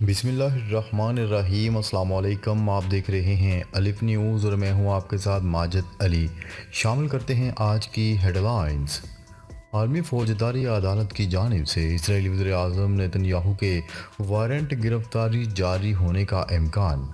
بسم اللہ الرحمن الرحیم۔ السلام علیکم، آپ دیکھ رہے ہیں الف نیوز اور میں ہوں آپ کے ساتھ ماجد علی۔ شامل کرتے ہیں آج کی ہیڈ لائنز۔ عالمی فوجداری عدالت کی جانب سے اسرائیلی وزیر اعظم نیتن یاہو کے وارنٹ گرفتاری جاری ہونے کا امکان۔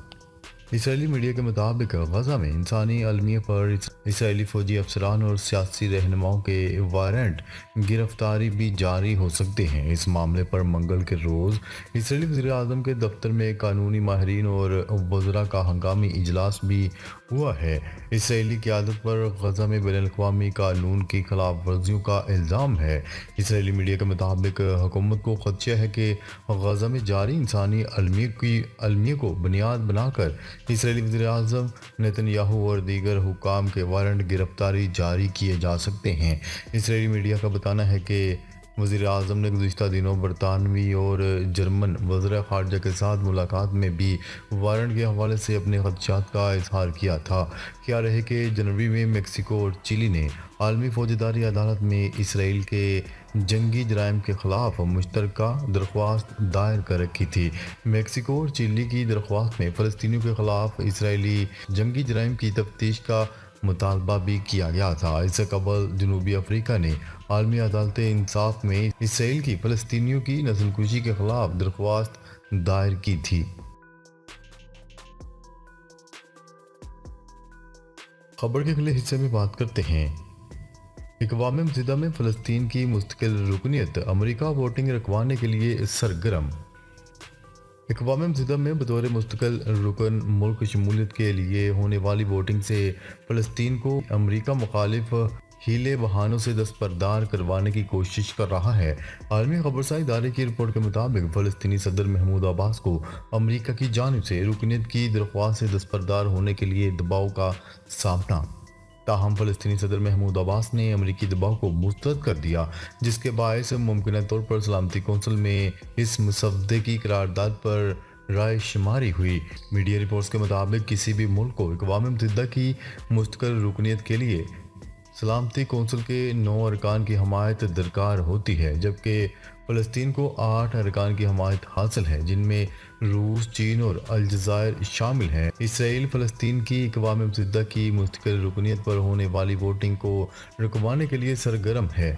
اسرائیلی میڈیا کے مطابق غزہ میں انسانی المیہ پر اسرائیلی فوجی افسران اور سیاسی رہنماؤں کے وارنٹ گرفتاری بھی جاری ہو سکتے ہیں۔ اس معاملے پر منگل کے روز اسرائیلی وزیر اعظم کے دفتر میں قانونی ماہرین اور وزراء کا ہنگامی اجلاس بھی ہوا ہے۔ اسرائیلی قیادت پر غزہ میں بین الاقوامی قانون کی خلاف ورزیوں کا الزام ہے۔ اسرائیلی میڈیا کے مطابق حکومت کو خدشہ ہے کہ غزہ میں جاری انسانی المیہ کو بنیاد بنا کر اسرائیلی وزیر اعظم نیتن یاہو اور دیگر حکام کے وارنٹ گرفتاری جاری کیے جا سکتے ہیں۔ اسرائیلی میڈیا کا بتانا ہے کہ وزیر اعظم نے گزشتہ دنوں برطانوی اور جرمن وزراء خارجہ کے ساتھ ملاقات میں بھی وارنٹ کے حوالے سے اپنے خدشات کا اظہار کیا تھا۔ خیال رہے کہ جنوری میں میکسیکو اور چلی نے عالمی فوجداری عدالت میں اسرائیل کے جنگی جرائم کے خلاف مشترکہ درخواست دائر کر رکھی تھی۔ میکسیکو اور چلی کی درخواست میں فلسطینیوں کے خلاف اسرائیلی جنگی جرائم کی تفتیش کا مطالبہ بھی کیا گیا تھا۔ اس سے قبل جنوبی افریقہ نے عالمی عدالت انصاف میں اسرائیل کی فلسطینیوں کی نسل کشی کے خلاف درخواست دائر کی تھی۔ خبر کے اگلے حصے میں بات کرتے ہیں۔ اقوام متحدہ میں فلسطین کی مستقل رکنیت، امریکہ ووٹنگ رکوانے کے لیے سرگرم۔ اقوام متحدہ میں بطور مستقل رکن ملک شمولیت کے لیے ہونے والی ووٹنگ سے فلسطین کو امریکہ مخالف ہیلے بہانوں سے دستبردار کروانے کی کوشش کر رہا ہے۔ عالمی خبرساں ادارے کی رپورٹ کے مطابق فلسطینی صدر محمود عباس کو امریکہ کی جانب سے رکنیت کی درخواست سے دستبردار ہونے کے لیے دباؤ کا سامنا۔ تاہم فلسطینی صدر محمود عباس نے امریکی دباؤ کو مسترد کر دیا، جس کے باعث ممکنہ طور پر سلامتی کونسل میں اس مسودے کی قرارداد پر رائے شماری ہوئی۔ میڈیا رپورٹس کے مطابق کسی بھی ملک کو اقوام متحدہ کی مستقل رکنیت کے لیے سلامتی کونسل کے 9 ارکان کی حمایت درکار ہوتی ہے، جبکہ فلسطین کو 8 ارکان کی حمایت حاصل ہے، جن میں روس، چین اور الجزائر شامل ہیں۔ اسرائیل فلسطین کی اقوام متحدہ کی مستقل رکنیت پر ہونے والی ووٹنگ کو رکوانے کے لیے سرگرم ہے۔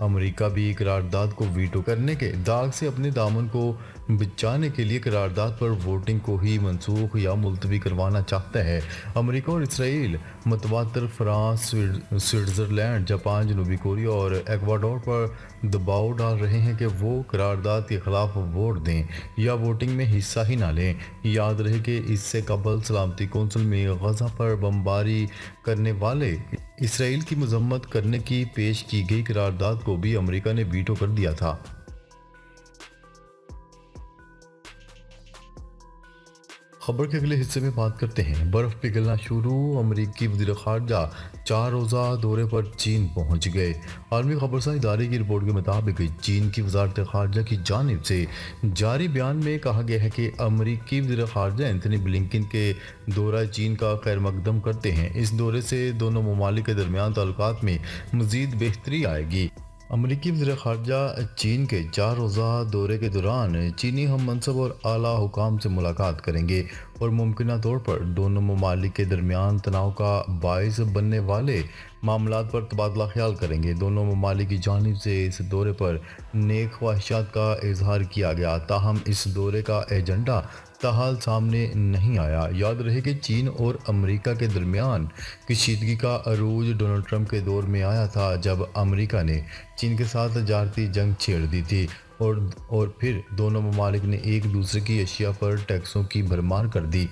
امریکہ بھی قرارداد کو ویٹو کرنے کے داغ سے اپنے دامن کو بچانے کے لیے قرارداد پر ووٹنگ کو ہی منسوخ یا ملتوی کروانا چاہتا ہے۔ امریکہ اور اسرائیل متواتر فرانس، سوئٹزرلینڈ، جاپان، جنوبی کوریا اور ایکواڈور پر دباؤ ڈال رہے ہیں کہ وہ قرارداد کے خلاف ووٹ دیں یا ووٹنگ میں حصہ ہی نہ لیں۔ یاد رہے کہ اس سے قبل سلامتی کونسل میں غزہ پر بمباری کرنے والے اسرائیل کی مذمت کرنے کی پیش کی گئی قرارداد کو بھی امریکہ نے ویٹو کر دیا تھا۔ خبر کے اگلے حصے میں بات کرتے ہیں۔ برف پگھلنا شروع، امریکی وزیر خارجہ 4 روزہ دورے پر چین پہنچ گئے۔ عالمی خبرساں ادارے کی رپورٹ کے مطابق چین کی وزارت خارجہ کی جانب سے جاری بیان میں کہا گیا ہے کہ امریکی وزیر خارجہ اینتھنی بلنکن کے دورہ چین کا خیر مقدم کرتے ہیں۔ اس دورے سے دونوں ممالک کے درمیان تعلقات میں مزید بہتری آئے گی۔ امریکی وزیر خارجہ چین کے 4 روزہ دورے کے دوران چینی ہم منصب اور اعلیٰ حکام سے ملاقات کریں گے اور ممکنہ طور پر دونوں ممالک کے درمیان تناؤ کا باعث بننے والے معاملات پر تبادلہ خیال کریں گے۔ دونوں ممالک کی جانب سے اس دورے پر نیک خواہشات کا اظہار کیا گیا، تاہم اس دورے کا ایجنڈا تاحال سامنے نہیں آیا۔ یاد رہے کہ چین اور امریکہ کے درمیان کشیدگی کا عروج ڈونلڈ ٹرمپ کے دور میں آیا تھا، جب امریکہ نے چین کے ساتھ تجارتی جنگ چھیڑ دی تھی اور پھر دونوں ممالک نے ایک دوسرے کی اشیاء پر ٹیکسوں کی بھرمار کر دی۔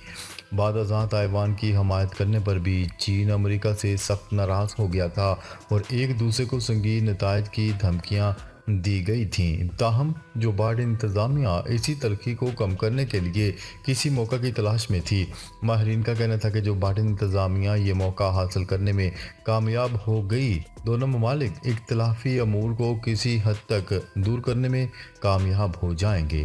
بعد ازاں تائیوان کی حمایت کرنے پر بھی چین امریکہ سے سخت ناراض ہو گیا تھا اور ایک دوسرے کو سنگین نتائج کی دھمکیاں دی گئی تھیں۔ تاہم جو بائیڈن انتظامیہ اسی تلخی کو کم کرنے کے لیے کسی موقع کی تلاش میں تھی۔ ماہرین کا کہنا تھا کہ جو بائیڈن انتظامیہ یہ موقع حاصل کرنے میں کامیاب ہو گئی، دونوں ممالک اختلافی امور کو کسی حد تک دور کرنے میں کامیاب ہو جائیں گے۔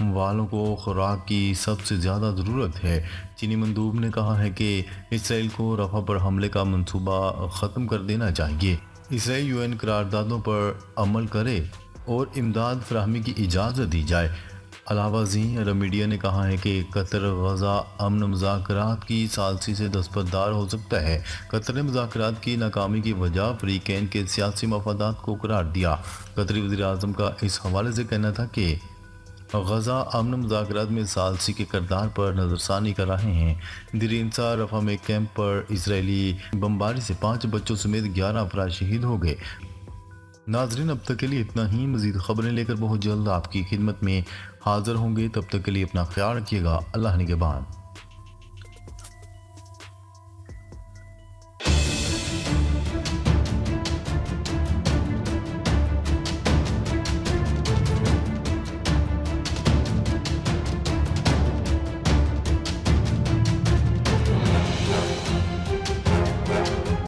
والوں کو خوراک کی سب سے زیادہ ضرورت ہے۔ چینی مندوب نے کہا ہے کہ اسرائیل کو رفح پر حملے کا منصوبہ ختم کر دینا چاہیے۔ اسرائیل یو این قراردادوں پر عمل کرے اور امداد فراہمی کی اجازت دی جائے۔ علاوہ ازیں عرب میڈیا نے کہا ہے کہ قطر غزہ امن مذاکرات کی ثالثی سے دستبردار ہو سکتا ہے۔ قطر نے مذاکرات کی ناکامی کی وجہ فریقین کے سیاسی مفادات کو قرار دیا۔ قطری وزیر اعظم کا اس حوالے سے کہنا تھا کہ غزہ امن مذاکرات میں ثالثی کے کردار پر نظر ثانی کر رہے ہیں۔ دیر انصار رفح میں کیمپ پر اسرائیلی بمباری سے 5 بچوں سمیت 11 افراد شہید ہو گئے۔ ناظرین اب تک کے لیے اتنا ہی۔ مزید خبریں لے کر بہت جلد آپ کی خدمت میں حاضر ہوں گے۔ تب تک کے لیے اپنا خیال رکھیے گا۔ اللہ نگہبان۔